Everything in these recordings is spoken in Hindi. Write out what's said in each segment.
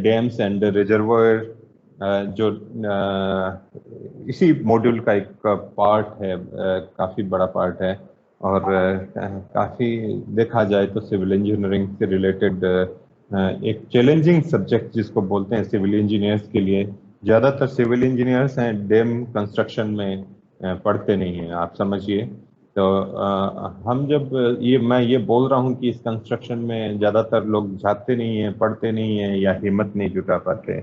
डैम्स एंड रिजर्वायर जो इसी मॉड्यूल का एक पार्ट है, काफ़ी बड़ा पार्ट है। और काफ़ी देखा जाए तो सिविल इंजीनियरिंग से रिलेटेड एक चैलेंजिंग सब्जेक्ट जिसको बोलते हैं सिविल इंजीनियर्स के लिए। ज़्यादातर सिविल इंजीनियर्स हैं डैम कंस्ट्रक्शन में पढ़ते नहीं हैं, आप समझिए। तो हम जब मैं ये बोल रहा हूँ कि इस कंस्ट्रक्शन में ज़्यादातर लोग जाते नहीं हैं, पढ़ते नहीं हैं या हिम्मत नहीं जुटा पाते,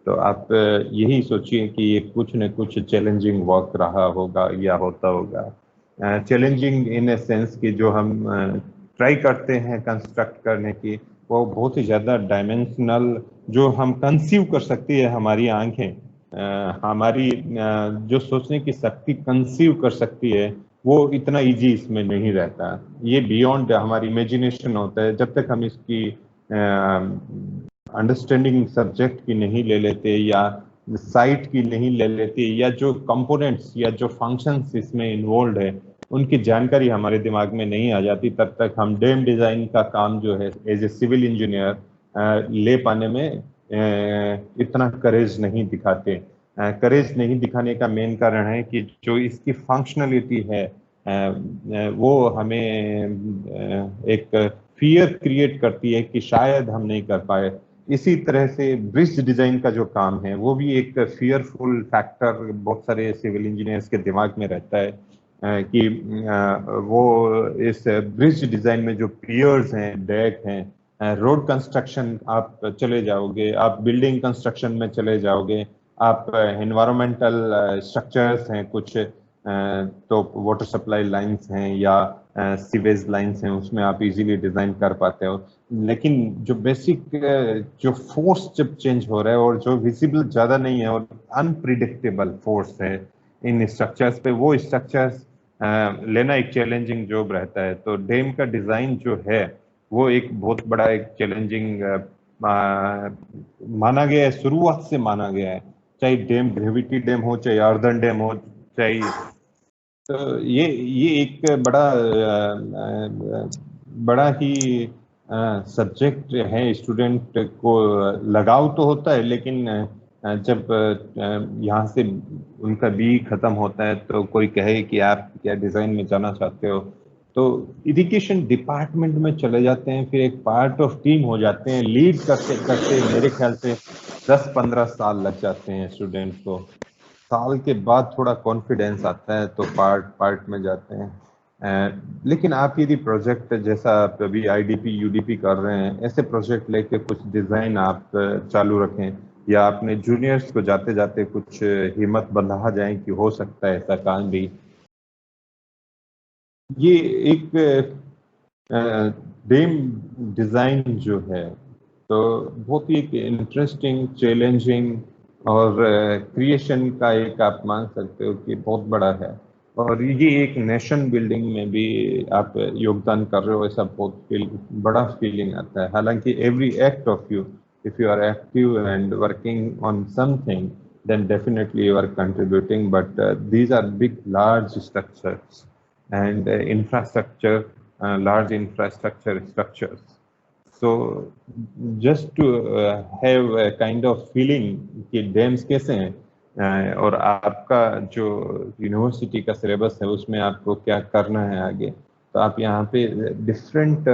तो आप यही सोचिए कि ये कुछ न कुछ चैलेंजिंग वर्क रहा होगा या होता होगा। चैलेंजिंग इन ए सेंस कि जो हम ट्राई करते हैं कंस्ट्रक्ट करने की, वो बहुत ही ज़्यादा डायमेंशनल, जो हम कंसीव कर सकती है हमारी आंखें, हमारी जो सोचने की शक्ति कंसीव कर सकती है, वो इतना इजी इसमें नहीं रहता। ये बियॉन्ड हमारी इमेजिनेशन होता है। जब तक हम इसकी अंडरस्टैंडिंग सब्जेक्ट की नहीं ले लेते या साइट की नहीं ले लेते या जो कंपोनेंट्स या जो फंक्शंस इसमें इन्वॉल्व है उनकी जानकारी हमारे दिमाग में नहीं आ जाती, तब तक हम डैम डिज़ाइन का काम जो है एज ए सिविल इंजीनियर ले पाने में इतना करेज नहीं दिखाते। करेज नहीं दिखाने का मेन कारण है कि जो इसकी फंक्शनलिटी है वो हमें एक फियर क्रिएट करती है कि शायद हम नहीं कर पाए। इसी तरह से ब्रिज डिजाइन का जो काम है वो भी एक फियरफुल फैक्टर बहुत सारे सिविल इंजीनियर्स के दिमाग में रहता है कि वो इस ब्रिज डिजाइन में जो पियर्स हैं, डेक हैं, रोड कंस्ट्रक्शन आप चले जाओगे, आप बिल्डिंग कंस्ट्रक्शन में चले जाओगे, आप एनवायरमेंटल स्ट्रक्चर्स हैं कुछ, तो वाटर सप्लाई लाइंस हैं या सीवेज लाइंस हैं, उसमें आप इजीली डिजाइन कर पाते हो। लेकिन जो बेसिक जो फोर्स जब चेंज हो रहा है और जो विजिबल ज्यादा नहीं है और अनप्रिडिक्टेबल फोर्स है इन स्ट्रक्चर्स पे, वो स्ट्रक्चर्स लेना एक चैलेंजिंग जॉब रहता है। तो डैम का डिजाइन जो है वो एक बहुत बड़ा एक चैलेंजिंग माना गया है, शुरुआत से माना गया है। चाहे डैम ग्रेविटी डैम हो, चाहे अर्दन डैम हो, चाहे, तो ये एक बड़ा ही सब्जेक्ट है। स्टूडेंट को लगाव तो होता है, लेकिन जब यहाँ से उनका बी खत्म होता है तो कोई कहे कि आप क्या डिजाइन में जाना चाहते हो, तो इरिगेशन डिपार्टमेंट में चले जाते हैं, फिर एक पार्ट ऑफ टीम हो जाते हैं। लीड करते करते मेरे ख्याल से 10-15 साल लग जाते हैं स्टूडेंट को। साल के बाद थोड़ा कॉन्फिडेंस आता है तो पार्ट में जाते हैं। लेकिन आप यदि प्रोजेक्ट जैसा आप अभी आईडीपी यूडीपी कर रहे हैं, ऐसे प्रोजेक्ट लेके कुछ डिज़ाइन आप चालू रखें, या अपने जूनियर्स को जाते जाते कुछ हिम्मत बंधा जाए कि हो सकता है ऐसा काम भी। ये एक डैम डिज़ाइन जो है तो बहुत ही एक इंटरेस्टिंग, चैलेंजिंग और क्रिएशन का एक आप मान सकते हो कि बहुत बड़ा है। और ये एक नेशन बिल्डिंग में भी आप योगदान कर रहे हो, ऐसा बहुत बड़ा फीलिंग आता है। हालांकि every act of you, if you are active and working on something, then definitely you are contributing, but these are big large structures and infrastructure, large infrastructure structures. So just to have a kind of feeling कि डैम्स कैसे हैं, और आपका जो यूनिवर्सिटी का सिलेबस है उसमें आपको क्या करना है आगे, तो आप यहाँ पे डिफरेंट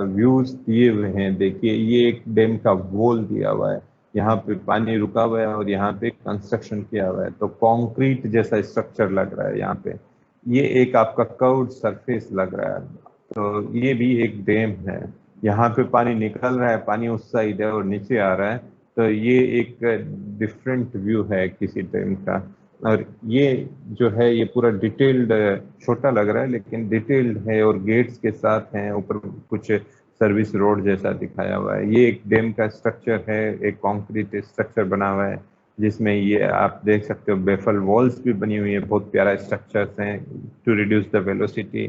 व्यूज दिए हुए हैं। देखिए, ये एक डैम का वॉल दिया हुआ है, यहाँ पे पानी रुका हुआ है और यहाँ पे कंस्ट्रक्शन किया हुआ है, तो कंक्रीट जैसा स्ट्रक्चर लग रहा है यहाँ पे। ये एक आपका कर्व्ड सरफेस लग रहा है, तो ये भी एक डैम है। यहाँ पे पानी निकल रहा है, पानी उस साइड है और नीचे आ रहा है, तो ये एक डिफरेंट व्यू है किसी डैम का। और ये जो है ये पूरा डिटेल्ड, छोटा लग रहा है लेकिन डिटेल्ड है, और गेट्स के साथ हैं, ऊपर कुछ सर्विस रोड जैसा दिखाया हुआ है। ये एक डैम का स्ट्रक्चर है, एक कंक्रीट स्ट्रक्चर बना हुआ है जिसमें ये आप देख सकते हो बेफल वॉल्स भी बनी हुई है, बहुत प्यारा स्ट्रक्चर्स हैं टू रिड्यूस द वेलोसिटी।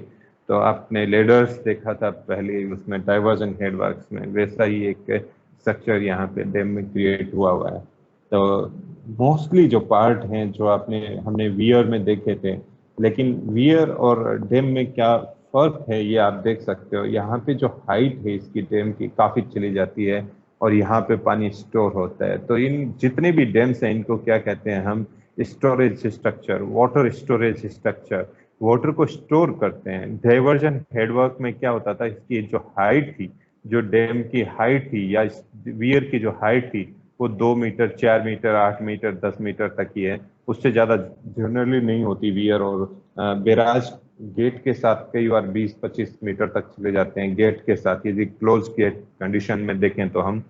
तो आपने लेडर्स देखा था पहले उसमें डाइवर्जन हेडवर्क्स में, वैसा ही एक स्ट्रक्चर यहाँ पे डैम में क्रिएट हुआ है। तो मोस्टली जो पार्ट हैं जो हमने वियर में देखे थे, लेकिन वियर और डैम में क्या फर्क है ये आप देख सकते हो। यहाँ पे जो हाइट है इसकी डैम की काफ़ी चली जाती है, और यहाँ पे पानी स्टोर होता है। तो इन जितने भी डैम्स हैं इनको क्या कहते हैं हम, storage structure, water storage structure, water को स्टोर करते हैं। डाइवर्जन हेडवर्क में क्या होता था, इसकी जो हाइट थी, जो डैम की हाइट थी या वियर की जो हाइट थी वो 2 मीटर, 4 मीटर, 8 मीटर, 10 मीटर तक ही है, उससे ज्यादा जनरली नहीं होती वियर। और बैराज गेट के साथ कई बार 20-25 मीटर तक चले जाते हैं गेट के साथ। यदि क्लोज गेट कंडीशन में देखें तो हम,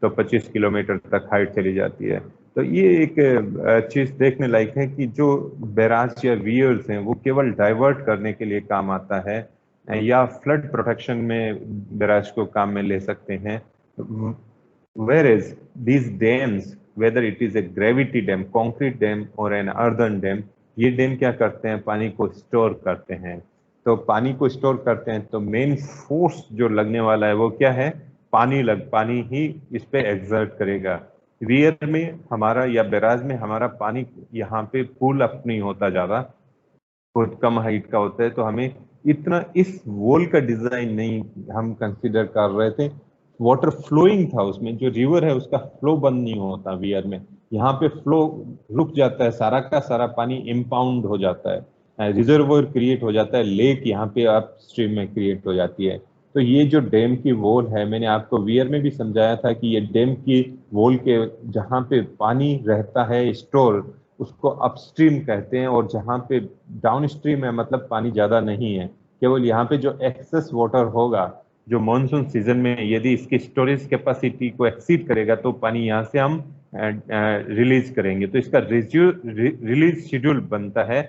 तो 25 किलोमीटर तक हाइट चली जाती है। तो ये एक चीज देखने लायक है कि जो बैराज या वियर्स हैं वो केवल डाइवर्ट करने के लिए काम आता है या फ्लड प्रोटेक्शन में बैराज को काम में ले सकते हैं। Whereas these dams, whether it is a gravity dam, concrete dam or an earthen dam, ये डैम क्या करते हैं, पानी को स्टोर करते हैं। तो पानी को स्टोर करते हैं तो मेन फोर्स जो लगने वाला है वो क्या है, पानी ही इस पे एक्सर्ट करेगा। रियर में हमारा या बैराज में हमारा पानी यहाँ पे पुल अप नहीं होता, ज्यादा बहुत कम हाइट का होता है, तो हमें इतना इस वॉल का डिजाइन नहीं हम कंसीडर कर रहे थे। वाटर फ्लोइंग था उसमें, जो रिवर है उसका फ्लो बंद नहीं होता वियर में, यहाँ पे फ्लो रुक जाता है, सारा का सारा पानी इम्पाउंड हो जाता है, रिजर्वोयर क्रिएट हो जाता है, लेक यहाँ पे अप स्ट्रीम में क्रिएट हो जाती है। तो ये जो डैम की वॉल है, मैंने आपको वियर में भी समझाया था कि ये डैम की वॉल के जहाँ पे पानी रहता है स्टोर, उसको अपस्ट्रीम कहते हैं, और जहाँ पे डाउनस्ट्रीम है मतलब पानी ज्यादा नहीं है, केवल यहाँ पे जो एक्सेस वाटर होगा जो मानसून सीजन में यदि इसकी स्टोरेज कैपेसिटी को एक्सीड करेगा तो पानी यहाँ से हम रिलीज करेंगे। तो इसका रिलीज शेड्यूल बनता है,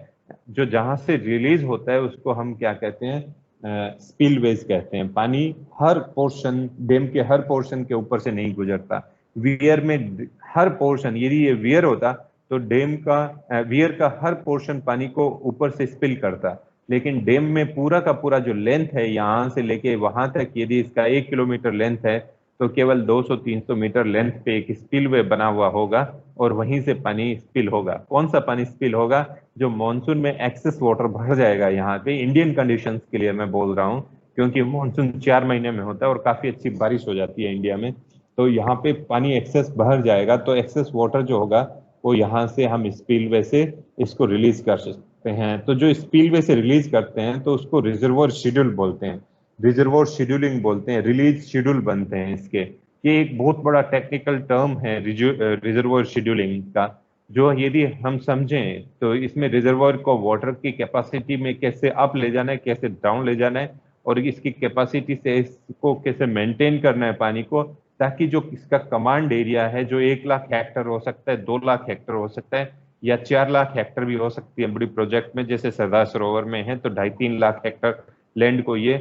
जो जहां से रिलीज होता है उसको हम क्या कहते हैं, स्पिलवेज कहते हैं। पानी हर पोर्शन, डैम के हर पोर्शन के ऊपर से नहीं गुजरता। वियर में हर पोर्शन, यदि ये वियर होता तो डैम का वियर का हर पोर्शन पानी को ऊपर से स्पिल करता, लेकिन डैम में पूरा का पूरा जो लेंथ है यहाँ से लेके वहां तक, यदि इसका 1 किलोमीटर लेंथ है तो केवल 200-300 मीटर लेंथ पे एक स्पिलवे बना हुआ होगा और वहीं से पानी स्पिल होगा। कौन सा पानी स्पिल होगा, जो मानसून में एक्सेस वाटर भर जाएगा यहाँ पे। इंडियन कंडीशंस के लिए मैं बोल रहा हूँ, क्योंकि मानसून 4 महीने में होता है और काफी अच्छी बारिश हो जाती है इंडिया में, तो यहाँ पे पानी एक्सेस भर जाएगा, तो एक्सेस वाटर जो होगा वो यहाँ से हम स्पिलवे से इसको रिलीज कर सकते हैं। तो जो स्पिलवे से रिलीज करते हैं तो उसको रिजर्वोयर शेड्यूल बोलते हैं, रिजर्वोयर शेड्यूलिंग बोलते हैं, रिलीज शेड्यूल बनते हैं इसके। ये एक बहुत बड़ा टेक्निकल टर्म है रिजर्वोयर शेड्यूलिंग का, जो यदि हम समझें तो इसमें रिजर्वोयर को वाटर की कैपेसिटी में कैसे अप ले जाना है, कैसे डाउन ले जाना है, और इसकी कैपेसिटी से इसको कैसे मेंटेन करना है पानी को, ताकि जो इसका कमांड एरिया है जो 1 लाख हेक्टर हो सकता है, 2 लाख हेक्टर हो सकता है, या 4 लाख हेक्टर भी हो सकती है बड़ी प्रोजेक्ट में, जैसे सरदार सरोवर में है तो 2.5-3 लाख हेक्टर लैंड को ये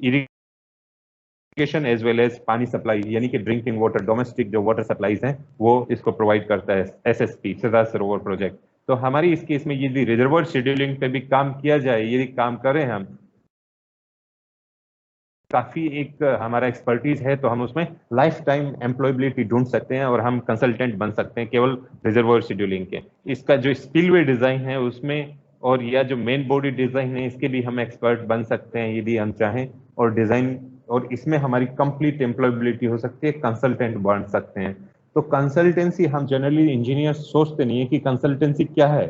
इरिगेशन एज वेल एज पानी सप्लाई यानी कि ड्रिंकिंग वाटर, डोमेस्टिक जो वाटर सप्लाईज हैं वो इसको प्रोवाइड करता है एसएसपी, सरदार सरोवर प्रोजेक्ट। तो हमारी इस केस में यदि रिजर्वोयर शेड्यूलिंग पे भी काम किया जाए, यदि काम करें हम, काफी एक हमारा एक्सपर्टीज है, तो हम उसमें लाइफ टाइम एम्प्लॉयबिलिटी ढूंढ सकते हैं और हम कंसल्टेंट बन सकते हैं केवल रिजर्वोयर शेड्यूलिंग के। इसका जो स्पिलवे डिजाइन है उसमें, और या जो मेन बॉडी डिजाइन है इसके भी हम एक्सपर्ट बन सकते हैं यदि हम चाहें, और डिजाइन, और इसमें हमारी कंप्लीट एम्प्लॉयबिलिटी हो सकती है, कंसल्टेंट बन सकते हैं। तो कंसल्टेंसी, हम जनरली इंजीनियर सोचते नहीं है कि कंसल्टेंसी क्या है।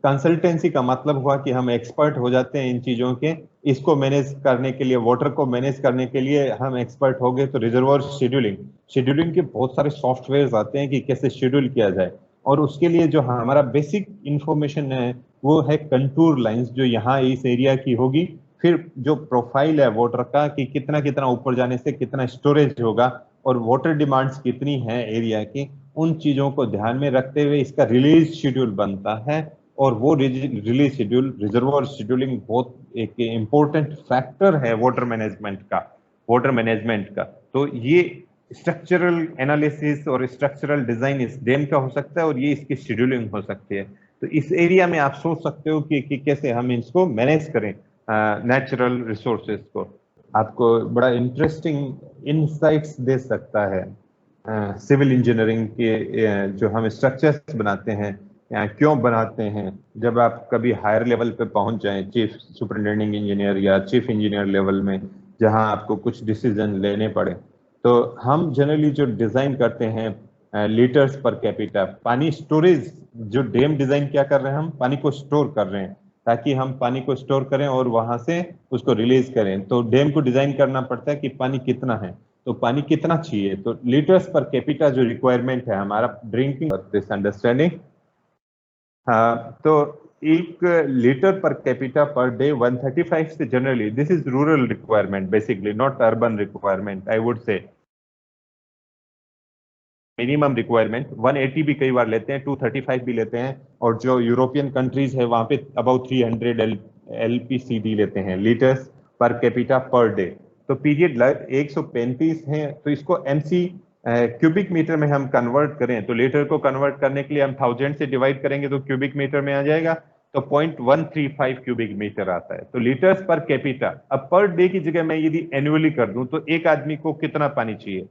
कंसल्टेंसी का मतलब हुआ कि हम एक्सपर्ट हो जाते हैं इन चीजों के, इसको मैनेज करने के लिए, वाटर को मैनेज करने के लिए हम एक्सपर्ट हो गए। तो रिजर्वोयर शेड्यूलिंग, शेड्यूलिंग के बहुत सारे सॉफ्टवेयर आते हैं कि कैसे शेड्यूल किया जाए, और उसके लिए जो हमारा बेसिक इंफॉर्मेशन है वो है कंटूर लाइंस, जो यहाँ इस एरिया की होगी। फिर जो प्रोफाइल है वाटर का कि कितना कितना ऊपर जाने से कितना स्टोरेज होगा और वाटर डिमांड्स कितनी है एरिया की, उन चीजों को ध्यान में रखते हुए इसका रिलीज शेड्यूल बनता है। और वो रिलीज शेड्यूल, रिजर्वोयर शेड्यूलिंग बहुत एक इम्पोर्टेंट फैक्टर है वाटर मैनेजमेंट का, वाटर मैनेजमेंट का। तो ये स्ट्रक्चरल एनालिसिस और स्ट्रक्चरल डिजाइन इस डैम का हो सकता है और ये इसकी शेड्यूलिंग हो सकती है। तो इस एरिया में आप सोच सकते हो कि कैसे हम इसको मैनेज करें, नेचुरल रिसोर्सेज को। आपको बड़ा इंटरेस्टिंग इनसाइट्स दे सकता है सिविल इंजीनियरिंग के जो हम स्ट्रक्चर्स बनाते हैं, क्यों बनाते हैं। जब आप कभी हायर लेवल पे पहुंच जाएं, चीफ सुपरिटेंडिंग इंजीनियर या चीफ इंजीनियर लेवल में, जहां आपको कुछ डिसीजन लेने पड़े, तो हम जनरली जो डिजाइन करते हैं लीटर्स पर कैपिटा, पानी स्टोरेज, जो डैम डिजाइन क्या कर रहे हैं, हम पानी को स्टोर कर रहे हैं ताकि हम पानी को स्टोर करें और वहां से उसको रिलीज करें। तो डैम को डिजाइन करना पड़ता है कि पानी कितना है, तो पानी कितना चाहिए, तो लीटर्स पर कैपिटा जो रिक्वायरमेंट है हमारा ड्रिंकिंग दिस अंडरस्टैंडिंग। हाँ, तो एक litre per capita per day 135 से generally this is rural requirement basically, not urban requirement I would say. Minimum requirement 180 भी कई बार लेते हैं, 235 भी लेते हैं, और जो यूरोपियन कंट्रीज है वहां पे अबाउट 300 एलपीसीडी लेते हैं, litres per capita per day. तो पीरियड 135 है, तो इसको एमसी क्यूबिक मीटर में हम कन्वर्ट करें, तो लीटर को कन्वर्ट करने के लिए हम 1000 से डिवाइड करेंगे तो क्यूबिक मीटर में आ जाएगा, तो 0.135 क्यूबिक मीटर आता है। तो लीटर्स पर कैपिटा, अब पर डे की जगह मैं यदि एनुअली कर दूं तो एक आदमी को कितना पानी चाहिए,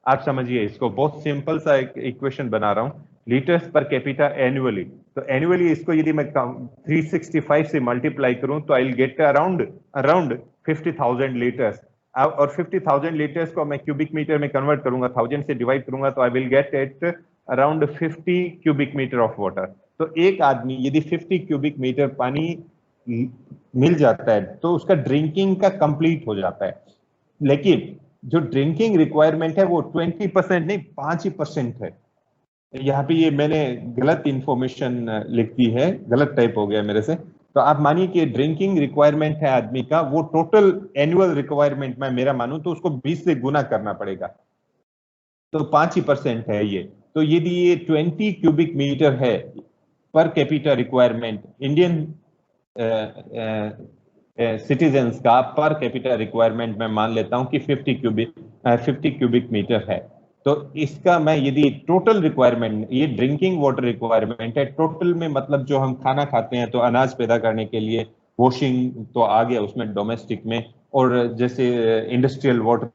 आप समझिए इसको, बहुत सिंपल सा एक इक्वेशन बना रहा हूं, लीटर्स पर कैपिटा एनुअली। तो एनुअली इसको यदि मैं 365 से मल्टीप्लाई करूं तो I will get around around 50,000 litres. और 50,000 लीटर्स को मैं क्यूबिक मीटर में कन्वर्ट करूंगा, 1000 से डिवाइड करूंगा तो I will get it around 50 cubic metre of water. तो एक आदमी यदि 50 क्यूबिक मीटर पानी मिल जाता है तो उसका ड्रिंकिंग का कंप्लीट हो जाता है। लेकिन जो ड्रिंकिंग रिक्वायरमेंट है वो 20% नहीं 5% है। यहाँ पे ये मैंने गलत इंफॉर्मेशन लिख दी है, गलत टाइप हो गया मेरे से। तो आप मानिए कि ड्रिंकिंग रिक्वायरमेंट है आदमी का, वो टोटल एनुअल रिक्वायरमेंट में मेरा मानूं तो उसको 20 से गुना करना पड़ेगा, तो 5% है ये। तो यदि ये 20 क्यूबिक मीटर है per capita requirement Indian citizens का पर कैपिटा रिक्वायरमेंट मैं मान लेता हूं कि 50 क्यूबिक मीटर है, तो इसका मैं यदि टोटल रिक्वायरमेंट, ये ड्रिंकिंग वाटर रिक्वायरमेंट है, टोटल में मतलब जो हम खाना खाते हैं तो अनाज पैदा करने के लिए वॉशिंग तो आ गया उसमें डोमेस्टिक में, और जैसे इंडस्ट्रियल वाटर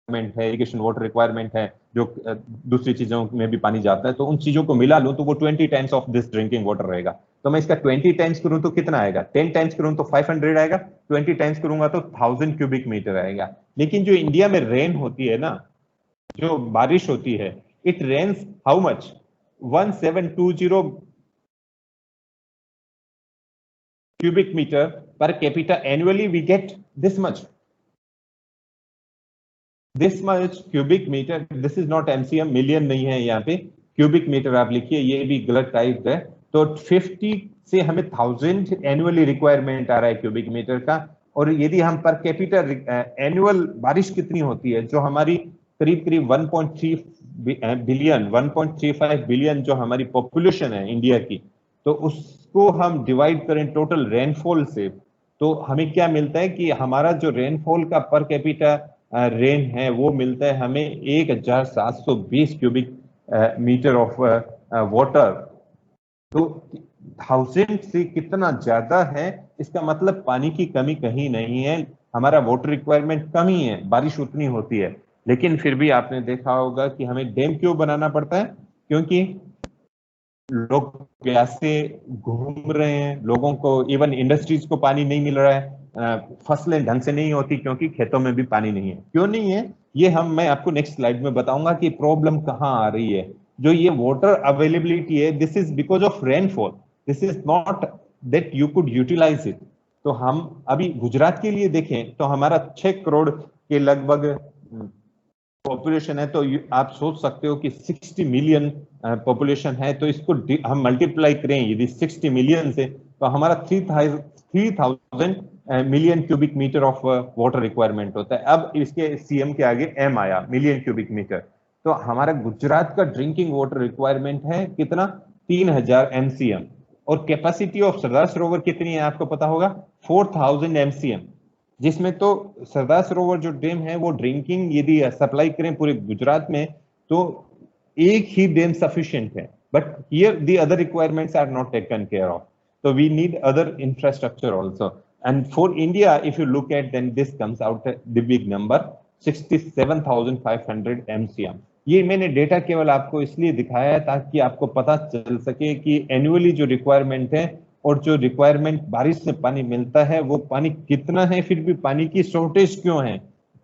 है, इरिगेशन वाटर रिक्वायरमेंट है, जो दूसरी चीजों में भी पानी जाता है, तो उन चीजों को मिला लूं तो वो 20 times of this drinking water रहेगा। तो मैं इसका 20 टाइम्स करूं तो कितना आएगा, 10 टाइम्स करूं तो 500 आएगा, 20 टाइम्स करूंगा तो 1000 क्यूबिक मीटर आएगा। लेकिन जो इंडिया में रेन होती है ना, जो बारिश होती है, it rains how much, 1720 cubic metre per capita annually, we get this much cubic metre. This is not MCM, million नहीं है यहाँ पे, क्यूबिक मीटर आप लिखिए, ये भी गलत टाइप है। तो 50 से हमें 1000 एनुअली रिक्वायरमेंट आ रहा है क्यूबिक मीटर का। और यदि हम पर कैपिटल एनुअल बारिश कितनी होती है, जो हमारी करीब करीब 1.3 बिलियन 1.35 बिलियन जो हमारी पॉपुलेशन है इंडिया की, तो उसको हम डिवाइड करें टोटल रेनफॉल से, तो हमें क्या मिलता है कि हमारा जो रेनफॉल का पर कैपिटा रेन है वो मिलता है हमें 1720 क्यूबिक मीटर ऑफ वाटर। तो 1000 से कितना ज्यादा है, इसका मतलब पानी की कमी कहीं नहीं है, हमारा वाटर रिक्वायरमेंट कम ही है, बारिश उतनी होती है। लेकिन फिर भी आपने देखा होगा कि हमें डैम क्यों बनाना पड़ता है, क्योंकि लोग प्यासे घूम रहे हैं, लोगों को इवन इंडस्ट्रीज को पानी नहीं मिल रहा है, फसलें ढंग से नहीं होती क्योंकि खेतों में भी पानी नहीं है। क्यों नहीं है ये मैं आपको नेक्स्ट स्लाइड में बताऊंगा कि प्रॉब्लम कहां आ रही है। जो ये वाटर अवेलेबिलिटी है, this is because of rainfall, this is not that you could utilise it. तो हम अभी गुजरात के लिए देखें तो हमारा 6 करोड़ के लगभग पॉपुलेशन है, तो आप सोच सकते हो कि 60 मिलियन पॉपुलेशन है, तो इसको हम मल्टीप्लाई करें यदि 60 मिलियन से, तो हमारा 3000 million cubic metre of water requirement होता है। अब इसके सीएम के आगे एम आया, मिलियन क्यूबिक मीटर। तो हमारा गुजरात का ड्रिंकिंग वाटर रिक्वायरमेंट है कितना, 3000 एमसीएम। और कैपेसिटी ऑफ सरदार सरोवर कितनी है आपको पता होगा, 4000 एमसीएम, जिसमें तो सरदार सरोवर जो डैम है वो ड्रिंकिंग यदि सप्लाई करें पूरे गुजरात में तो एक ही डैम सफिशिएंट है, but here the other requirements are not taken care of, so we need other infrastructure also. And for India, if you look at, then this comes out the big number 67,500 MCM. ये मैंने डेटा केवल आपको इसलिए दिखाया है ताकि आपको पता चल सके कि एनुअली जो रिक्वायरमेंट है और जो रिक्वायरमेंट बारिश से पानी मिलता है वो पानी कितना है, फिर भी पानी की शॉर्टेज क्यों है,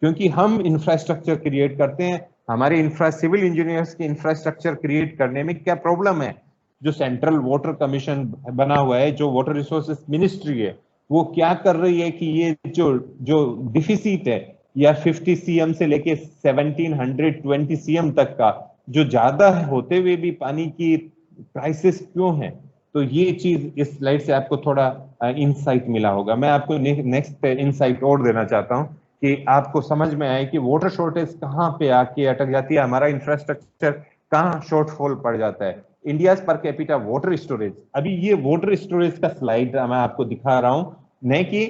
क्योंकि हम इंफ्रास्ट्रक्चर क्रिएट करते हैं। हमारे सिविल इंजीनियर्स के इंफ्रास्ट्रक्चर क्रिएट करने में क्या प्रॉब्लम है? जो सेंट्रल वाटर कमीशन बना हुआ है, जो वाटर रिसोर्सेज मिनिस्ट्री है, वो क्या कर रही है कि ये जो जो डिफिसिट है या 50 सीएम से लेके 1720 सीएम तक का जो ज्यादा होते हुए भी पानी की क्राइसिस क्यों है? तो ये चीज इस स्लाइड से आपको थोड़ा इंसाइट मिला होगा। मैं आपको नेक्स्ट इंसाइट और देना चाहता हूं कि आपको समझ में आए कि वाटर शॉर्टेज कहाँ पे आके अटक जाती है, हमारा इंफ्रास्ट्रक्चर कहाँ शॉर्टफॉल पड़ जाता है। India per capita water storage, अभी ये वाटर स्टोरेज का स्लाइड मैं आपको दिखा रहा हूं, न कि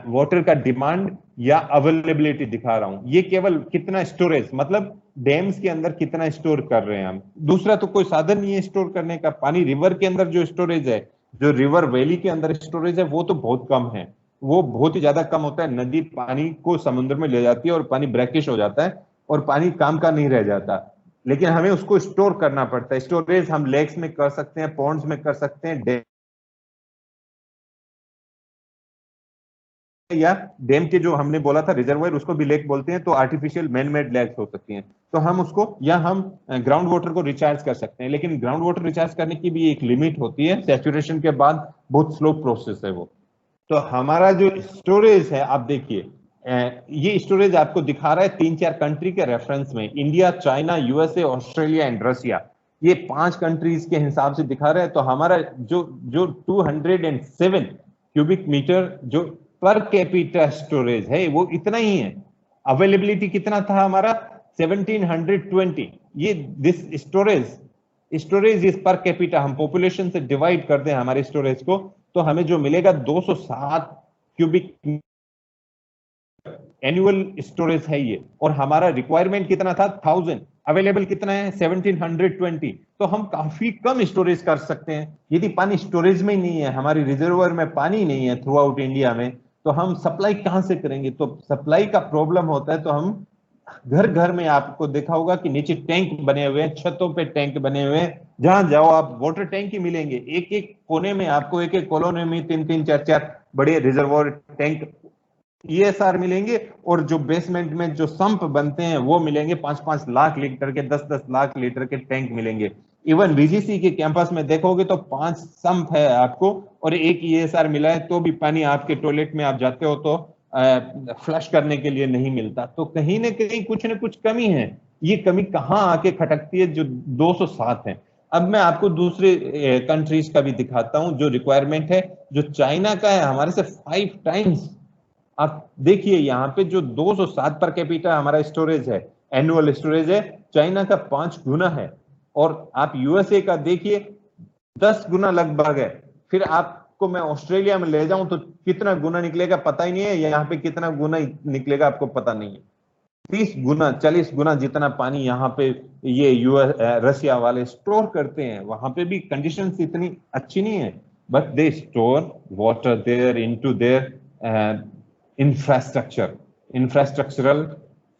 वाटर का डिमांड या अवेलेबिलिटी दिखा रहा हूं। ये केवल कितना स्टोरेज, मतलब डैम्स के अंदर कितना स्टोर कर रहे हैं हम, दूसरा तो कोई साधन नहीं है स्टोर करने का। पानी रिवर के अंदर जो स्टोरेज है, जो रिवर वैली के अंदर स्टोरेज है, वो तो बहुत कम है, वो बहुत ही ज्यादा कम होता है। नदी पानी को समुद्र में ले जाती है और पानी ब्रैकिश हो जाता है और पानी काम का नहीं रह जाता, लेकिन हमें उसको स्टोर करना पड़ता है। स्टोरेज हम लेक्स में कर सकते हैं, पॉन्ड्स में कर सकते हैं, या डैम के जो हमने बोला था रिजर्वायर, उसको भी लेक बोलते हैं, तो आर्टिफिशियल मैन मेड लेक्स हो सकती हैं। तो हम उसको, या हम ग्राउंड वाटर को रिचार्ज कर सकते हैं, लेकिन ग्राउंड वाटर रिचार्ज करने की भी एक लिमिट होती है, सैचुरेशन के बाद बहुत स्लो प्रोसेस है वो। तो हमारा जो स्टोरेज है, आप देखिए ये स्टोरेज आपको दिखा रहा है 3-4 कंट्री के रेफरेंस में, India, China, USA, Australia and Russia, ये 5 कंट्रीज के हिसाब से दिखा रहा है। तो हमारा जो जो 207 क्यूबिक मीटर जो पर कैपिटा स्टोरेज है, वो इतना ही है। अवेलेबिलिटी कितना था हमारा? 1720। ये दिस स्टोरेज इस पर कैपिटा, हम पॉपुलेशन से डिवाइड कर दें हमारे स्टोरेज को, तो हमें जो मिलेगा 207 क्यूबिक एनुअल स्टोरेज है ये। और हमारा रिक्वायरमेंट कितना था? 1000। अवेलेबल कितना है? 1720। तो हम काफी कम स्टोरेज कर सकते हैं। यदि पानी स्टोरेज में ही नहीं है, हमारी रिजर्वर में पानी नहीं है थ्रू आउट इंडिया में, तो हम सप्लाई कहां से करेंगे? तो सप्लाई का प्रॉब्लम होता है। तो हम घर घर में, आपको देखा होगा कि नीचे टैंक बने हुए हैं, छतों पे टैंक बने हुए हैं, जहां जाओ आप वाटर टैंक ही मिलेंगे। एक एक कोने में आपको, एक एक कॉलोनी में 3-3, 4-4 बड़े रिजर्वोयर टैंक ईएसआर मिलेंगे। और जो बेसमेंट में जो संप बनते हैं वो मिलेंगे, 5-5 लाख लीटर के, 10-10 लाख लीटर के टैंक मिलेंगे। इवन बीजीसी के कैंपस में देखोगे तो 5 संप है आपको, और एक ईएसआर मिला है, तो भी पानी आपके टॉयलेट में आप जाते हो तो फ्लश करने के लिए नहीं मिलता। तो कहीं ना कहीं कुछ न कुछ कमी है। ये कमी कहाँ आके खटकती है? जो 207 है। अब मैं आपको दूसरे कंट्रीज का भी दिखाता हूं जो रिक्वायरमेंट है। जो चाइना का है, हमारे से 5 टाइम्स। आप देखिए यहाँ पे जो 207 पर कैपिटा हमारा स्टोरेज है, एनुअल स्टोरेज है, चाइना का 5 गुना है। और आप यूएसए का देखिए, 10 गुना लगभग है। फिर आपको मैं ऑस्ट्रेलिया में ले जाऊं तो कितना गुना निकलेगा पता ही नहीं है, यहाँ पे कितना गुना निकलेगा आपको पता नहीं है। 30 गुना, 40 गुना जितना पानी यहाँ पे ये यूएस, रशिया वाले स्टोर करते हैं। वहां पे भी कंडीशंस इतनी अच्छी नहीं है, but they store water there into their infrastructural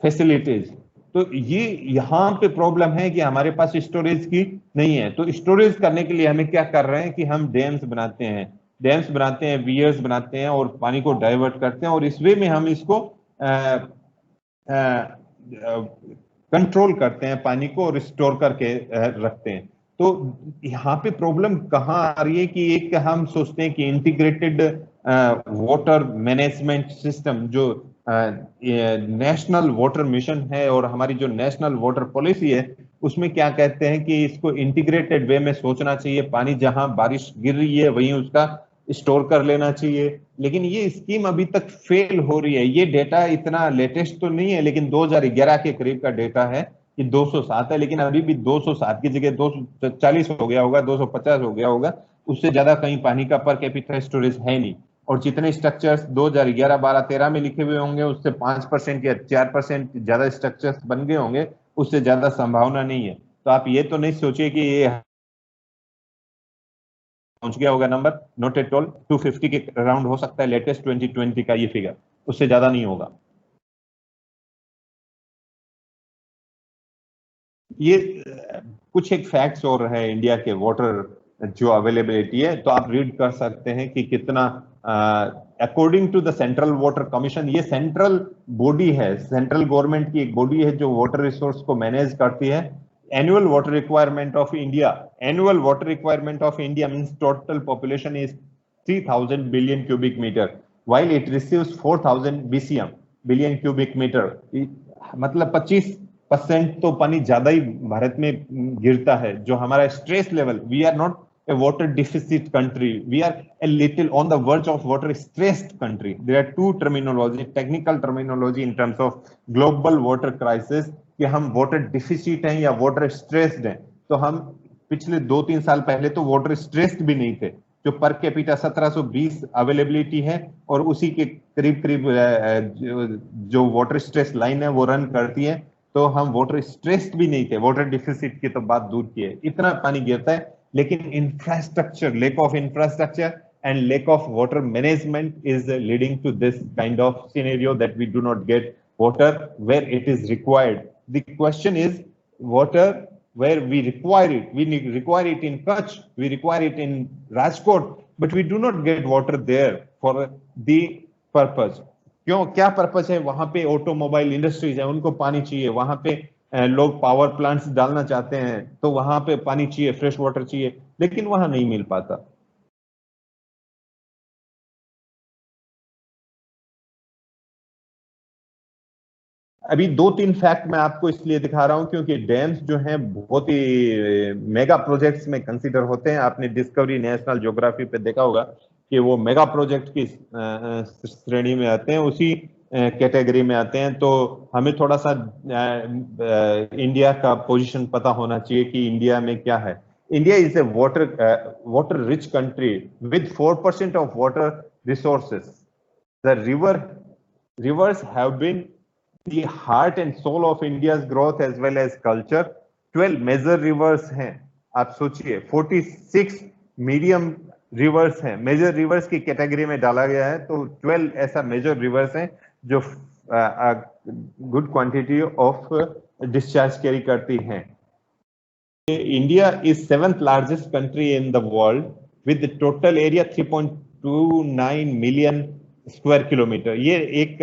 facilities. तो ये यहाँ पे प्रॉब्लम है कि हमारे पास स्टोरेज की नहीं है। तो स्टोरेज करने के लिए हमें क्या कर रहे हैं कि हम डैम्स बनाते हैं, वियर्स बनाते हैं, और पानी को डाइवर्ट करते हैं, और इस वे में हम इसको कंट्रोल करते हैं पानी को, और स्टोर करके रखते हैं। तो यहाँ पे प्रॉब्लम कहाँ आ रही है कि एक हम सोचते हैं कि इंटीग्रेटेड वाटर मैनेजमेंट सिस्टम, जो नेशनल वाटर मिशन है और हमारी जो नेशनल वाटर पॉलिसी है, उसमें क्या कहते हैं कि इसको इंटीग्रेटेड वे में सोचना चाहिए। पानी जहां बारिश गिर रही है वहीं उसका स्टोर कर लेना चाहिए, लेकिन ये स्कीम अभी तक फेल हो रही है। ये डेटा इतना लेटेस्ट तो नहीं है, लेकिन 2011 के करीब का डेटा है कि 207 है, लेकिन अभी भी 207 की जगह 240 हो गया होगा, 250 हो गया होगा। उससे ज्यादा कहीं पानी का पर कैपिटा स्टोरेज है नहीं। और जितने स्ट्रक्चर्स 2011, 12, 13 में लिखे हुए होंगे, उससे 5% या 4% ज्यादा स्ट्रक्चर्स बन गए होंगे, उससे ज्यादा संभावना नहीं है। तो आप ये तो नहीं सोचिए कि ये पहुंच गया होगा नंबर, नॉट एट ऑल। 250 के अराउंड हो सकता है लेटेस्ट 2020 का ये फिगर, उससे ज्यादा नहीं होगा। ये कुछ एक फैक्ट्स और है इंडिया के वाटर जो अवेलेबिलिटी है, तो आप रीड कर सकते हैं कि कितना according to the central water commission, ये सेंट्रल बॉडी है, सेंट्रल गवर्नमेंट की एक बॉडी है जो वाटर रिसोर्स को मैनेज करती है। Annual water requirement of India, annual water requirement of India means total population is 3000 billion cubic metre, while it receives 4000 BCM, billion cubic metre. मतलब 25% तो पानी ज्यादा ही भारत में गिरता है। जो हमारा stress level, we are not a water deficit country, we are a little on the verge of water stressed country. There are two terminology, technical terminology in terms of global water crisis, कि हम water deficit हैं या water stressed हैं। तो हम पिछले 2-3 साल पहले तो water stressed भी नहीं थे, जो पर कैपिटा 1720 अवेलेबिलिटी है और उसी के करीब करीब जो वाटर स्ट्रेस लाइन है वो रन करती है। तो हम वाटर स्ट्रेस्ड भी नहीं थे, वाटर डिफिसिट की तो बात दूर की है, इतना पानी गिरता है। लेकिन infrastructure, lack of infrastructure and lack of water management is leading to this kind of scenario that we do not get water where it is required. The question is water where we require it. We require it in Kutch, we require it in Rajkot, but we do not get water there for the purpose. क्यों, क्या पर्पस है? वहां पे ऑटोमोबाइल इंडस्ट्रीज है, उनको पानी चाहिए। वहां पे लोग पावर प्लांट्स डालना चाहते हैं तो वहां पे पानी चाहिए, फ्रेश वाटर चाहिए, लेकिन वहां नहीं मिल पाता। अभी 2-3 फैक्ट मैं आपको इसलिए दिखा रहा हूं क्योंकि डैम्स जो हैं बहुत ही मेगा प्रोजेक्ट्स में कंसीडर होते हैं। आपने डिस्कवरी नेशनल ज्योग्राफी पे देखा होगा कि वो मेगा प्रोजेक्ट की श्रेणी में आते हैं, उसी कैटेगरी में आते हैं। तो हमें थोड़ा सा इंडिया का पोजीशन पता होना चाहिए कि इंडिया में क्या है। India is a water rich country with 4% of water resources. The rivers have been the heart and soul of India's growth as well as culture. 12 major rivers हैं, आप सोचिए। 46 मीडियम रिवर्स हैं, मेजर रिवर्स की कैटेगरी में डाला गया है। तो 12 ऐसा मेजर रिवर्स हैं जो good quantity of discharge carry करती हैं। India is 7th largest country in the world with total area 3.29 million square kilometre. ये एक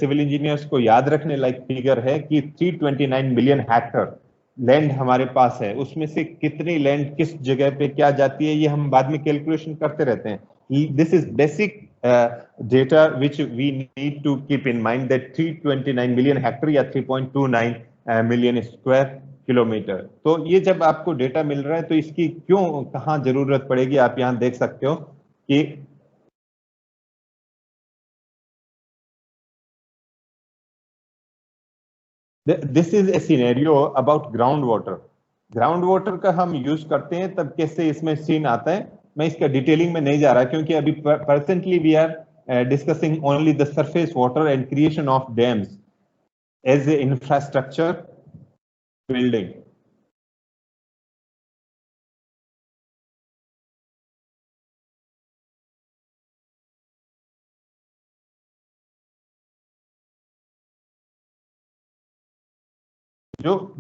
सिविल इंजीनियर्स को याद रखने लायक फिगर है कि 329 मिलियन हेक्टर लैंड हमारे पास है। उसमें से कितनी लैंड किस जगह पे क्या जाती है, ये हम बाद में कैलकुलेशन करते रहते हैं। This is basic data which we need to keep in mind that 329 million hectare या 3.29 मिलियन स्क्वायर किलोमीटर। तो ये जब आपको डेटा मिल रहा है तो इसकी क्यों कहाँ जरूरत पड़ेगी, आप यहाँ देख सकते हो कि this is a scenario about ground water. Ground water का हम यूज करते हैं तब कैसे इसमें सीन आता है, मैं इसका डिटेलिंग में नहीं जा रहा क्योंकि अभी presently we are discussing only the surface water and creation of dams as a infrastructure building.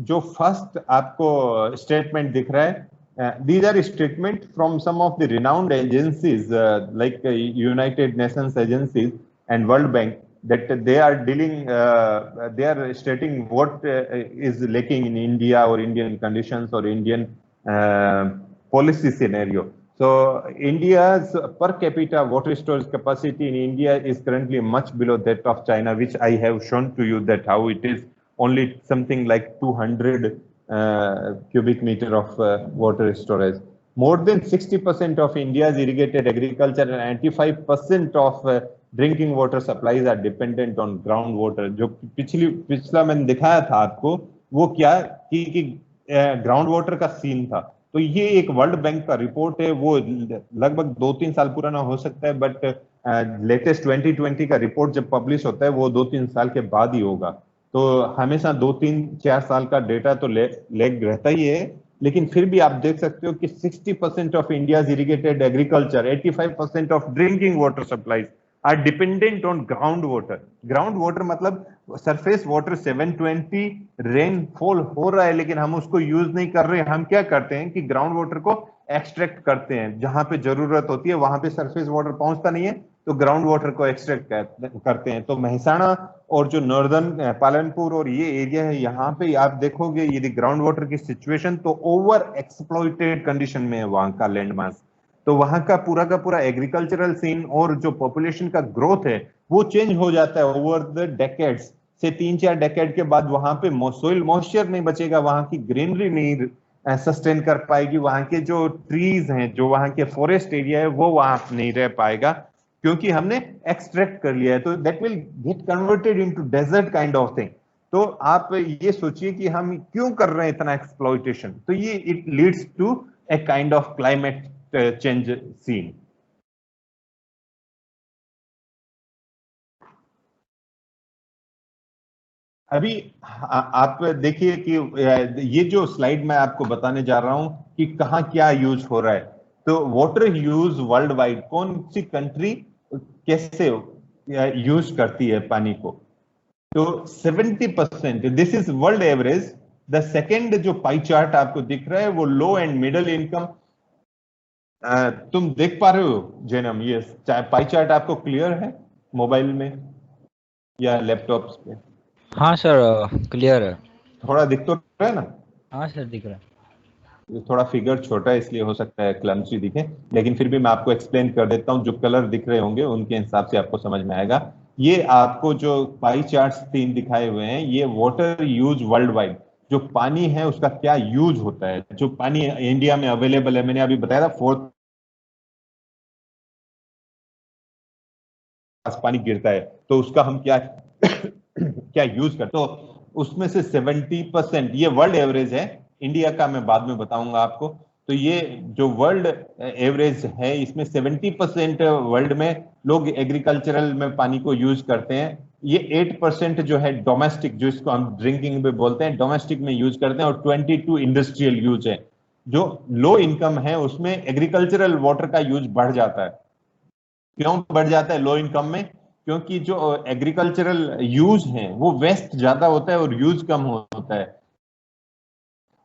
जो फर्स्ट आपको स्टेटमेंट दिख रहा है, these are statement from some of the renowned agencies like United Nations agencies and World Bank, that they are dealing they are stating what is lacking in India or Indian conditions or Indian policy scenario. So India's per capita water storage capacity in India is currently much below that of China, which I have shown to you that how it is only something like 200 cubic meter of water storage. More than 60% of India's irrigated agriculture and 95% of drinking water supplies are dependent on ground water. जो पिछला मैंने दिखाया था आपको वो क्या कि ग्राउंड वाटर का सीन था। तो ये एक वर्ल्ड बैंक का रिपोर्ट है, वो लगभग 2-3 साल पुराना हो सकता है, बट लेटेस्ट 2020 का रिपोर्ट जब पब्लिश होता है वो 2-3 साल के बाद ही होगा। तो हमेशा 2-3-4 साल का डेटा तो लेग रहता ही है, लेकिन फिर भी आप देख सकते हो कि 60% of India's irrigated agriculture, 85% of drinking water supplies are dependent on ground water. Ground water मतलब सरफेस वाटर 720 रेनफॉल हो रहा है लेकिन हम उसको यूज नहीं कर रहे। हम क्या करते हैं कि ग्राउंड वाटर को एक्सट्रैक्ट करते हैं, जहां पे जरूरत होती है वहां पे सरफेस वाटर पहुंचता नहीं है तो ग्राउंड वाटर को एक्सट्रैक्ट करते हैं। तो मेहसाणा और जो नॉर्दर्न पालनपुर और ये एरिया है, यहाँ पे आप देखोगे यदि ग्राउंड वाटर की सिचुएशन तो ओवर एक्सप्लॉइटेड कंडीशन में है वहां का लैंड मास। तो वहां का पूरा एग्रीकल्चरल सीन और जो पॉपुलेशन का ग्रोथ है वो चेंज हो जाता है ओवर द डेकेड्स से। 3-4 डेकेड के बाद वहां पे सोइल मॉइस्चर नहीं बचेगा, वहां की ग्रीनरी नहीं सस्टेन कर पाएगी, वहां के जो ट्रीज हैं, जो वहां के फॉरेस्ट एरिया है वो वहां नहीं रह पाएगा, क्योंकि हमने एक्सट्रैक्ट कर लिया है। तो that will get converted into desert kind of thing. तो आप ये सोचिए कि हम क्यों कर रहे हैं इतना एक्सप्लॉइटेशन, तो ये it leads to a kind of climate change scene. अभी आप देखिए कि ये जो स्लाइड मैं आपको बताने जा रहा हूं कि कहाँ क्या यूज हो रहा है। तो वाटर यूज वर्ल्ड वाइड, कौन सी कंट्री कैसे यूज करती है पानी को। तो 70%, this is world average. The second जो पाई चार्ट आपको दिख रहा है वो लो एंड मिडिल इनकम। तुम देख पा रहे हो जैनम, ये पाई चार्ट आपको क्लियर है मोबाइल में या लैपटॉप्स पे? हाँ सर, क्लियर है। थोड़ा दिख तो रहा है ना? हाँ सर, दिख रहा है। थोड़ा फिगर छोटा है इसलिए हो सकता है क्लमसी दिखे, लेकिन फिर भी मैं आपको एक्सप्लेन कर देता हूं। जो कलर दिख रहे होंगे उनके हिसाब से आपको समझ में आएगा। ये आपको जो पाई चार्ट्स 3 दिखाए हुए हैं, ये वाटर यूज वर्ल्ड वाइड, जो पानी है उसका क्या यूज होता है, जो पानी इंडिया में अवेलेबल है। मैंने अभी बताया था 4th पानी गिरता है तो उसका हम क्या क्या यूज करते। तो उसमें से 70%, ये वर्ल्ड एवरेज है, इंडिया का मैं बाद में बताऊंगा आपको। तो ये जो वर्ल्ड एवरेज है इसमें 70% वर्ल्ड में लोग एग्रीकल्चरल में पानी को यूज करते हैं। ये 8% जो है डोमेस्टिक, जो इसको हम ड्रिंकिंग में बोलते हैं, डोमेस्टिक में यूज करते हैं, और 22 इंडस्ट्रियल यूज है। जो लो इनकम है उसमें एग्रीकल्चरल वाटर का यूज बढ़ जाता है। क्यों बढ़ जाता है लो इनकम में? क्योंकि जो एग्रीकल्चरल यूज है वो वेस्ट ज्यादा होता है और यूज कम होता है।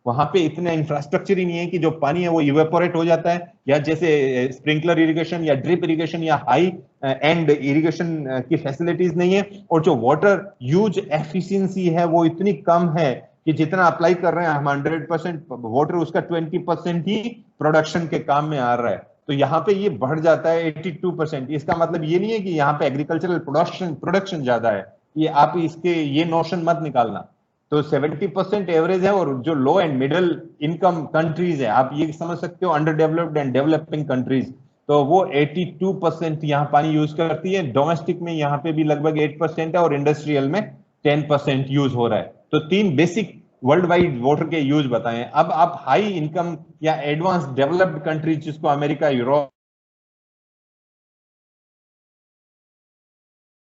वहां पे इतना इंफ्रास्ट्रक्चर ही नहीं है कि जो पानी है वो इवेपोरेट हो जाता है, या जैसे स्प्रिंकलर इरिगेशन या ड्रिप इरिगेशन या हाई एंड इरिगेशन की फैसिलिटीज नहीं है। और जो वाटर यूज एफिशिएंसी है वो इतनी कम है कि जितना अप्लाई कर रहे हैं हम 100% वाटर, उसका 20% ही प्रोडक्शन के काम में आ रहा है। तो यहाँ पे ये बढ़ जाता है 82%। इसका मतलब ये नहीं है कि यहाँ पे एग्रीकल्चरल प्रोडक्शन ज्यादा है, ये आप इसके ये नोशन मत निकालना। तो 70% एवरेज है। और जो लो एंड मिडिल इनकम कंट्रीज है, आप ये समझ सकते हो under developed and developing countries, तो वो 82% यहाँ पानी यूज करती है। डोमेस्टिक में यहाँ पे भी लगभग 8% है और इंडस्ट्रियल में 10% यूज हो रहा है। तो 3 बेसिक वर्ल्ड वाइड वाटर के यूज बताएं। अब आप हाई इनकम या एडवांस डेवलप्ड कंट्रीज, जिसको अमेरिका, यूरोप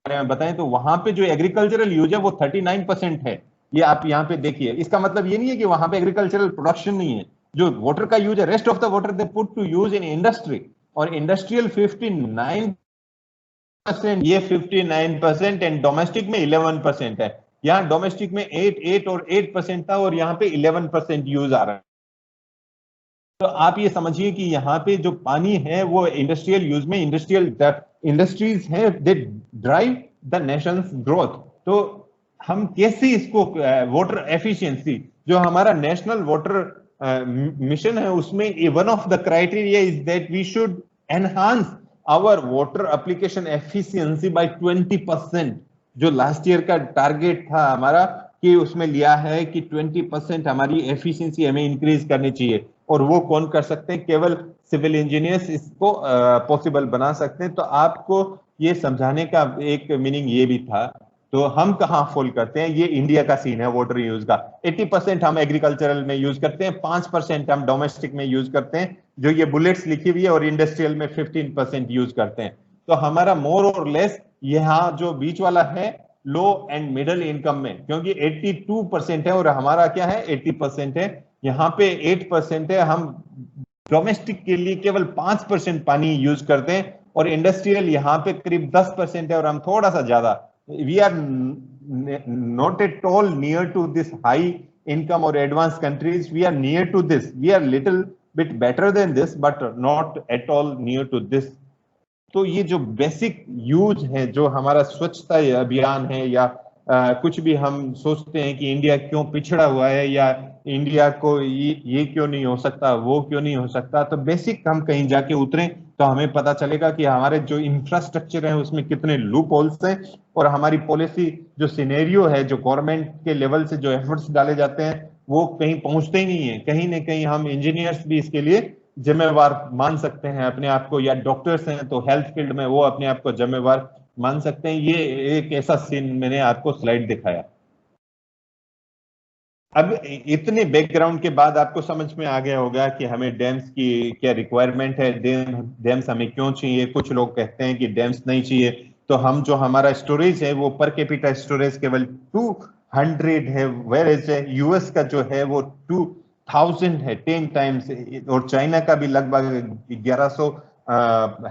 में बताएं, तो वहां पे जो एग्रीकल्चरल यूज है वो 39% है। ये आप यहाँ पे देखिए। इसका मतलब ये नहीं है कि वहां पे एग्रीकल्चरल प्रोडक्शन नहीं है। जो वाटर का यूज है, rest of the water they put to use in industry, और इंडस्ट्रियल 59%, ये 59% एंड डोमेस्टिक में 11% है। यहाँ डोमेस्टिक में 8 और 8% था और यहाँ पे 11% यूज आ रहा है। तो आप ये समझिए कि यहाँ पे जो पानी है वो इंडस्ट्रियल यूज में, इंडस्ट्रीज है, they drive the Nations growth. तो हम कैसे इसको वाटर एफिशिएंसी, जो हमारा नेशनल वाटर मिशन है, उसमें one of the criteria is that we should enhance our water application efficiency by 20%। जो लास्ट ईयर का टारगेट था हमारा, कि उसमें लिया है कि 20% हमारी एफिशिएंसी हमें इंक्रीज करनी चाहिए। और वो कौन कर सकते हैं? केवल सिविल इंजीनियर्स इसको पॉसिबल बना सकते हैं। तो आपको ये समझाने का एक मीनिंग ये भी था। तो हम कहाँ फॉल करते हैं, ये इंडिया का सीन है वाटर यूज का। 80% हम एग्रीकल्चरल में यूज करते हैं, 5% हम डोमेस्टिक में यूज करते हैं, जो ये बुलेट्स लिखी हुई है, और इंडस्ट्रियल में 15% यूज करते हैं। तो हमारा मोर और लेस यहाँ जो बीच वाला है लो एंड मिडिल इनकम में, क्योंकि 82% है और हमारा क्या है 80% है, यहाँ पे 8% है। हम डोमेस्टिक के लिए केवल 5% पानी यूज करते हैं, और इंडस्ट्रियल यहाँ पे करीब 10% है और हम थोड़ा सा ज्यादा। We are not at all near to this high income और advance countries, we are near to this, we are little bit better than this, but not at all near to this. तो ये जो बेसिक यूज है, जो हमारा स्वच्छता अभियान है, या कुछ भी हम सोचते हैं कि इंडिया क्यों पिछड़ा हुआ है, या इंडिया को ये क्यों नहीं हो सकता, वो क्यों नहीं हो सकता, तो बेसिक हम कहीं जाके उतरें तो हमें पता चलेगा कि हमारे जो इंफ्रास्ट्रक्चर है उसमें कितने लूप होल्स हैं, और हमारी पॉलिसी जो सिनेरियो है, जो गवर्नमेंट के लेवल से जो एफर्ट्स डाले जाते हैं वो कहीं पहुंचते ही नहीं है। कहीं ना कहीं हम इंजीनियर्स भी इसके लिए जिम्मेवार मान सकते हैं अपने आप को, या डॉक्टर्स हैं तो हेल्थ फील्ड में वो अपने आप को जिम्मेवार मान सकते हैं। ये एक ऐसा सीन मैंने आपको स्लाइड दिखाया। अब इतने बैकग्राउंड के बाद आपको समझ में आ गया होगा कि हमें डैम्स की क्या रिक्वायरमेंट है, डैम्स हमें क्यों चाहिए। कुछ लोग कहते हैं कि डैम्स नहीं चाहिए, तो हम जो हमारा स्टोरेज है वो पर कैपिटा स्टोरेज केवल 200 है, वेयर एज यूएस का जो है वो 2000 है, 10 टाइम्स, और चाइना का भी लगभग 1100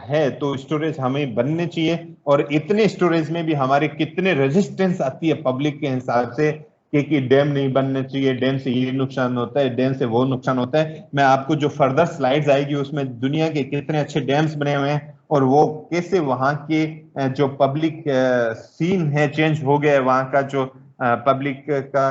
है। तो स्टोरेज हमें बनने चाहिए, और इतने स्टोरेज में भी हमारे कितने रेजिस्टेंस आती है पब्लिक के हिसाब से कि डैम नहीं बनने चाहिए, डैम से ये नुकसान होता है, डैम से वो नुकसान होता है। मैं आपको जो फर्दर स्लाइड्स आएगी उसमें दुनिया के कितने अच्छे डैम्स बने हुए हैं, और वो कैसे वहां के जो पब्लिक सीन है चेंज हो गया है, वहां का जो पब्लिक का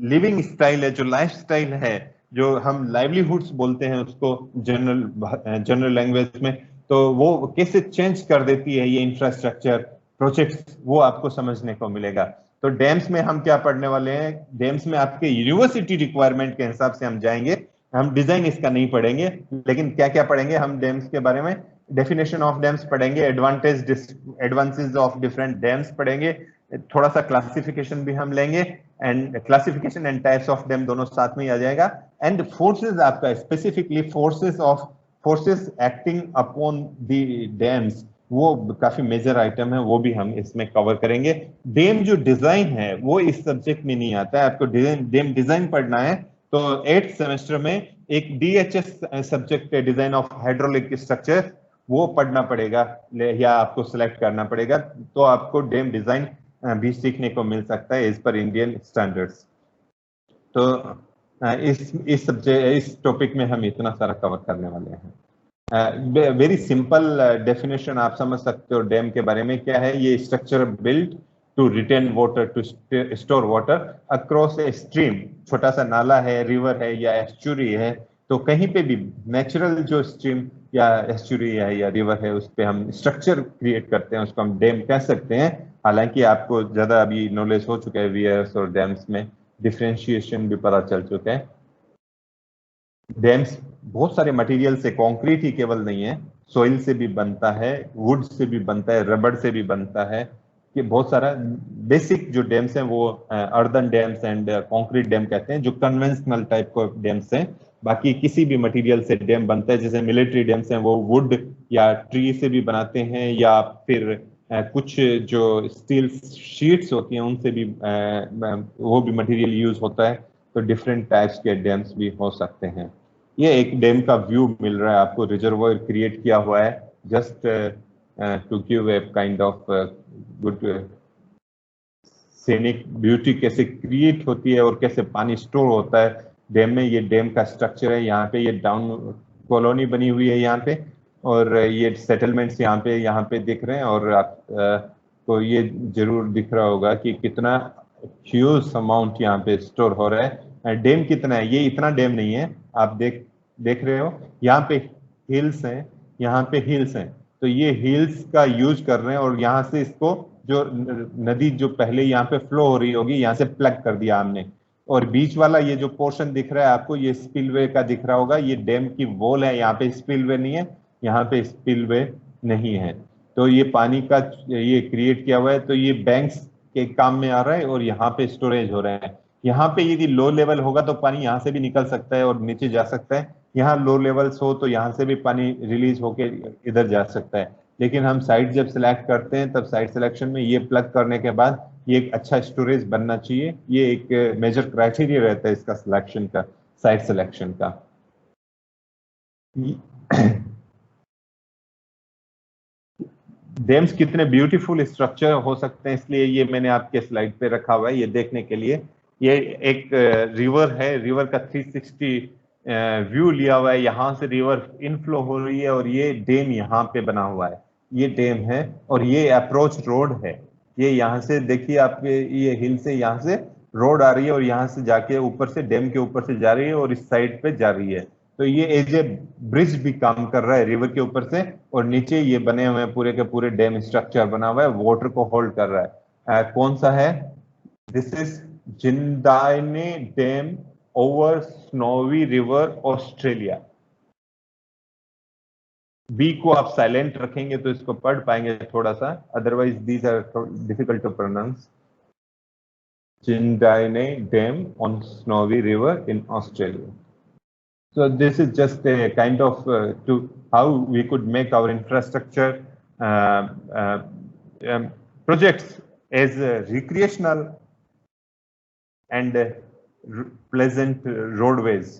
लिविंग स्टाइल है, जो लाइफ स्टाइल है, जो हम लाइवलीहुड्स बोलते हैं उसको जनरल लैंग्वेज में, तो वो कैसे चेंज कर देती है ये इंफ्रास्ट्रक्चर प्रोजेक्ट्स, वो आपको समझने को मिलेगा। तो डैम्स में हम क्या पढ़ने वाले हैं, डैम्स में आपके यूनिवर्सिटी रिक्वायरमेंट के हिसाब से हम जाएंगे, हम डिजाइन इसका नहीं पढ़ेंगे, लेकिन क्या क्या पढ़ेंगे हम डैम्स के बारे में, डेफिनेशन ऑफ डैम्स पढ़ेंगे, एडवांटेजेस ऑफ डिफरेंट डैम्स पढ़ेंगे, थोड़ा सा क्लासिफिकेशन भी हम लेंगे, and classification and types of dam दोनों साथ में आ जाएगा, एंड फोर्सेस आपका specifically forces acting upon the dams, वो काफी मेजर आइटम है, वो भी हम इसमें कवर करेंगे। डैम जो डिजाइन है वो इस सब्जेक्ट में नहीं आता है, आपको डैम डिजाइन पढ़ना है तो 8th सेमेस्टर में एक DHS सब्जेक्ट है, डिजाइन ऑफ हाइड्रोलिक स्ट्रक्चर, वो पढ़ना पड़ेगा या आपको सिलेक्ट करना पड़ेगा, तो आपको डैम डिजाइन भी सीखने को मिल सकता है एज पर इंडियन स्टैंडर्ड्स। तो इस टॉपिक में हम इतना सारा कवर करने वाले हैं। वेरी सिंपल डेफिनेशन आप समझ सकते हो डैम के बारे में क्या है। ये structure built to retain water, to store water across a stream, छोटा सा नाला है, रिवर है या एस्चुरी है, तो कहीं पे भी नेचुरल जो स्ट्रीम या एस्चुरी है या रिवर है उस पर हम स्ट्रक्चर क्रिएट करते हैं, उसको हम डैम कह सकते हैं। हालांकि आपको ज्यादा अभी नॉलेज हो चुका है वीयर्स और डैम्स में, डिफरेंशिएशन भी पता चल चुका है। डैम्स बहुत सारे मटेरियल से, कंक्रीट ही केवल नहीं है, सॉइल से भी बनता है, वुड से भी बनता है, रबड़ से भी बनता है, कि बहुत सारा बेसिक जो डैम्स हैं वो earthen dams and concrete dam कहते हैं, जो कन्वेंशनल टाइप को डैम्स हैं। बाकी किसी भी मटेरियल से डैम बनता है, जैसे मिलिट्री डैम्स हैं वो वुड या ट्री से भी बनाते हैं, या फिर कुछ जो स्टील शीट्स होती हैं उनसे भी वो भी मटेरियल यूज होता है। तो डिफरेंट टाइप्स के डैम्स भी हो सकते हैं। ये एक डैम का व्यू मिल रहा है आपको, रिजर्वॉयर क्रिएट किया हुआ है, just to give a kind of good scenic beauty कैसे क्रिएट होती है और कैसे पानी स्टोर होता है डैम में। ये डैम का स्ट्रक्चर है, यहाँ पे ये डाउन कॉलोनी बनी हुई है यहाँ पे, और ये सेटलमेंट्स यहाँ पे दिख रहे हैं, और आपको ये जरूर दिख रहा होगा कि कितना ह्यूज अमाउंट यहाँ पे स्टोर हो रहा है। डैम कितना है, ये इतना डैम नहीं है, आप देख रहे हो यहाँ पे हिल्स हैं, यहाँ पे हिल्स हैं, तो ये हिल्स का यूज कर रहे हैं, और यहाँ से इसको जो नदी जो पहले यहाँ पे फ्लो हो रही होगी यहाँ से प्लग कर दिया हमने, और बीच वाला ये जो पोर्शन दिख रहा है आपको, ये स्पिलवे का दिख रहा होगा, ये डैम की वॉल है, यहाँ पे स्पिलवे नहीं है, यहाँ पे स्पिलवे नहीं है, तो ये पानी का ये क्रिएट किया हुआ है, तो ये बैंक्स के काम में आ रहा है, और यहाँ पे स्टोरेज हो रहा है। यहाँ पे यदि लो लेवल होगा तो पानी यहाँ से भी निकल सकता है और नीचे जा सकता है, यहाँ लो लेवल्स हो तो यहाँ से भी पानी रिलीज होके इधर जा सकता है। लेकिन हम साइट जब सिलेक्ट करते हैं तब साइट सिलेक्शन में ये प्लग करने के बाद ये एक अच्छा स्टोरेज बनना चाहिए, ये एक मेजर क्राइटेरिया रहता है इसका सिलेक्शन का, साइट सिलेक्शन का। डैम्स कितने ब्यूटीफुल स्ट्रक्चर हो सकते हैं, इसलिए ये मैंने आपके स्लाइड पे रखा हुआ है ये देखने के लिए। ये एक रिवर है, रिवर का 360 व्यू लिया हुआ है, यहाँ से रिवर इनफ्लो हो रही है और ये डैम यहाँ पे बना हुआ है, ये डैम है और ये अप्रोच रोड है। ये यहाँ से देखिए आपके ये हिल से यहाँ से रोड आ रही है और यहाँ से जाके ऊपर से डैम के ऊपर से जा रही है और इस साइड पे जा रही है। तो ये एज ए ब्रिज भी काम कर रहा है रिवर के ऊपर से, और नीचे ये बने हुए हैं पूरे के पूरे डैम स्ट्रक्चर बना हुआ है, वाटर को होल्ड कर रहा है। कौन सा है? This is Jindabyne dam over Snowy River Australia. B को आप साइलेंट रखेंगे तो इसको पढ़ पाएंगे थोड़ा सा, otherwise these are difficult to pronounce. Jindabyne dam on Snowy River in Australia. So this is just a kind of to how we could make our infrastructure projects as recreational and pleasant roadways.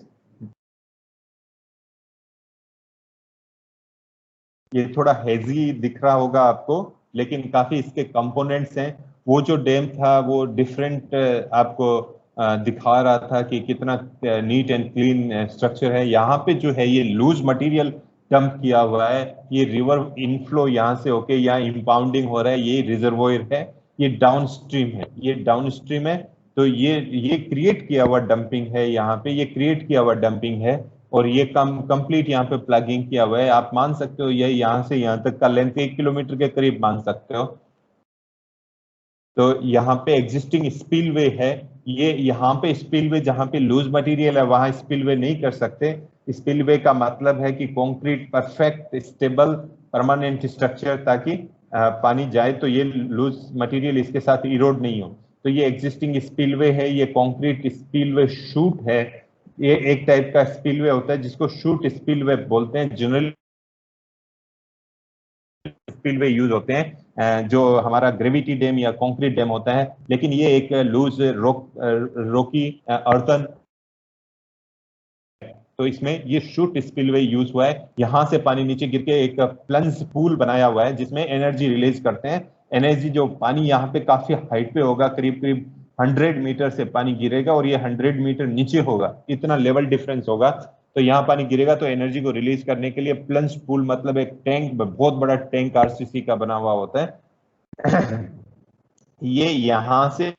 ये थोड़ा हेजी दिख रहा होगा आपको, लेकिन काफी इसके कंपोनेंट्स हैं। वो जो डैम था वो डिफरेंट आपको दिखा रहा था कि कितना नीट एंड क्लीन स्ट्रक्चर है। यहाँ पे जो है ये लूज मटेरियल डंप किया हुआ है, ये रिवर इनफ्लो यहाँ से होके यहाँ इंपाउंडिंग हो रहा है, ये रिजर्वोयर है, ये डाउन स्ट्रीम है, ये डाउन स्ट्रीम है। तो ये क्रिएट किया हुआ डंपिंग है, यहाँ पे ये क्रिएट किया हुआ डंपिंग है और ये कंप्लीट यहाँ पे प्लगिंग किया हुआ है। आप मान सकते हो ये यहाँ से यहाँ तक का लेंथ 1 किलोमीटर के करीब मान सकते हो। तो यहाँ पे एग्जिस्टिंग स्पिलवे है, ये यहाँ पे स्पिलवे जहाँ पे लूज मटेरियल है वहां स्पिलवे नहीं कर सकते। स्पिलवे का मतलब है कि concrete perfect stable permanent structure, ताकि पानी जाए तो ये लूज मटेरियल इसके साथ इरोड नहीं हो। तो ये एग्जिस्टिंग स्पिलवे है, ये कंक्रीट स्पिलवे शूट है। ये एक टाइप का स्पिलवे होता है जिसको शूट स्पिलवे बोलते हैं। जनरली स्पिलवे यूज होते हैं जो हमारा ग्रेविटी डैम या कंक्रीट डैम होता है, लेकिन ये एक लूज रोकी अर्थन, तो इसमें ये शूट स्पिलवे यूज हुआ है। यहां से पानी नीचे गिर के एक प्लंज पूल बनाया हुआ है जिसमें एनर्जी रिलीज करते हैं। एनर्जी जो पानी यहाँ पे काफी हाइट पे होगा, करीब करीब 100 मीटर से पानी गिरेगा और ये 100 मीटर नीचे होगा, इतना लेवल डिफरेंस होगा। तो यहाँ पानी गिरेगा तो एनर्जी को रिलीज करने के लिए प्लंज पूल मतलब एक टैंक, बहुत बड़ा टैंक आरसीसी का बना हुआ होता है। ये यहाँ से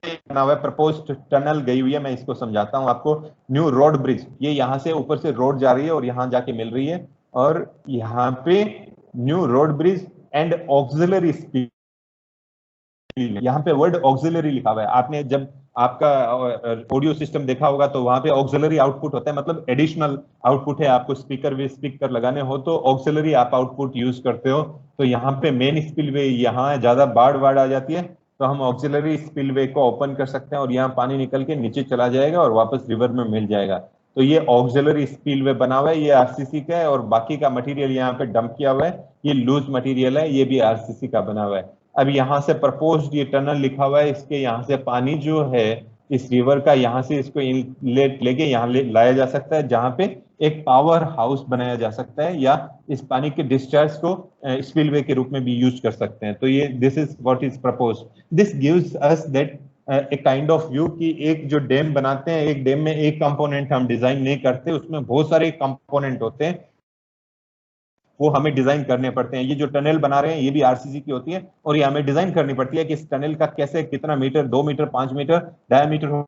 बना हुआ है, प्रपोज्ड टनल गई हुई है, मैं इसको समझाता हूँ आपको। न्यू रोड ब्रिज, ये यहाँ से ऊपर से रोड जा रही है और यहाँ जाके मिल रही है, और यहाँ पे new road bridge and auxiliary speed, यहाँ पे वर्ड ऑक्सिलरी लिखा हुआ है। आपने जब आपका ऑडियो सिस्टम देखा होगा तो वहां पे ऑक्सिलरी आउटपुट होता है, मतलब एडिशनल आउटपुट है। आपको स्पीकर लगाने हो तो ऑक्सिलरी आप आउटपुट यूज करते हो। तो यहाँ पे मेन स्पिलवे यहाँ ज्यादा बाढ़ आ जाती है तो हम ऑक्सिलरी स्पिलवे को ओपन कर सकते हैं और यहाँ पानी निकल के नीचे चला जाएगा और वापस रिवर में मिल जाएगा। तो ये ऑक्सिलरी स्पिलवे बना हुआ है, ये आरसीसी का है, और बाकी का मटेरियल यहाँ पे डंप किया हुआ है, ये लूज मटेरियल है, ये भी आरसीसी का बना हुआ है। अब यहाँ से प्रपोज्ड ये टनल लिखा हुआ है, इसके यहाँ से पानी जो है इस रिवर का यहाँ से इसको लेके यहाँ लाया जा सकता है, जहाँ पे एक पावर हाउस बनाया जा सकता है, या इस पानी के डिस्चार्ज को स्पिलवे के रूप में भी यूज कर सकते हैं। तो ये this is what is proposed. This gives us that A kind of view कि एक जो डैम बनाते हैं, एक डैम में एक कंपोनेंट हम डिजाइन नहीं करते, उसमें बहुत सारे कंपोनेंट होते हैं, वो हमें डिजाइन करने पड़ते हैं। ये जो टनल बना रहे हैं ये भी आरसीसी की होती है और ये हमें डिजाइन करनी पड़ती है कि इस टनल का कैसे, कितना मीटर, 2 मीटर, 5 मीटर डायमीटर हो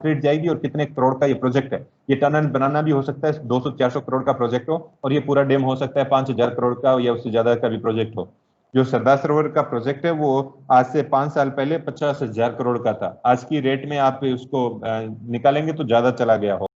जाएगी और कितने करोड़ का ये प्रोजेक्ट है। ये टनल बनाना भी हो सकता है 200-400 करोड़ का प्रोजेक्ट हो, और ये पूरा डैम हो सकता है 5000 करोड़ का या उससे ज्यादा का भी प्रोजेक्ट हो। जो सरदार सरोवर का प्रोजेक्ट है वो आज से 5 साल पहले 50,000 करोड़ का था। आज की रेट में आप उसको निकालेंगे तो ज्यादा चला गया हो।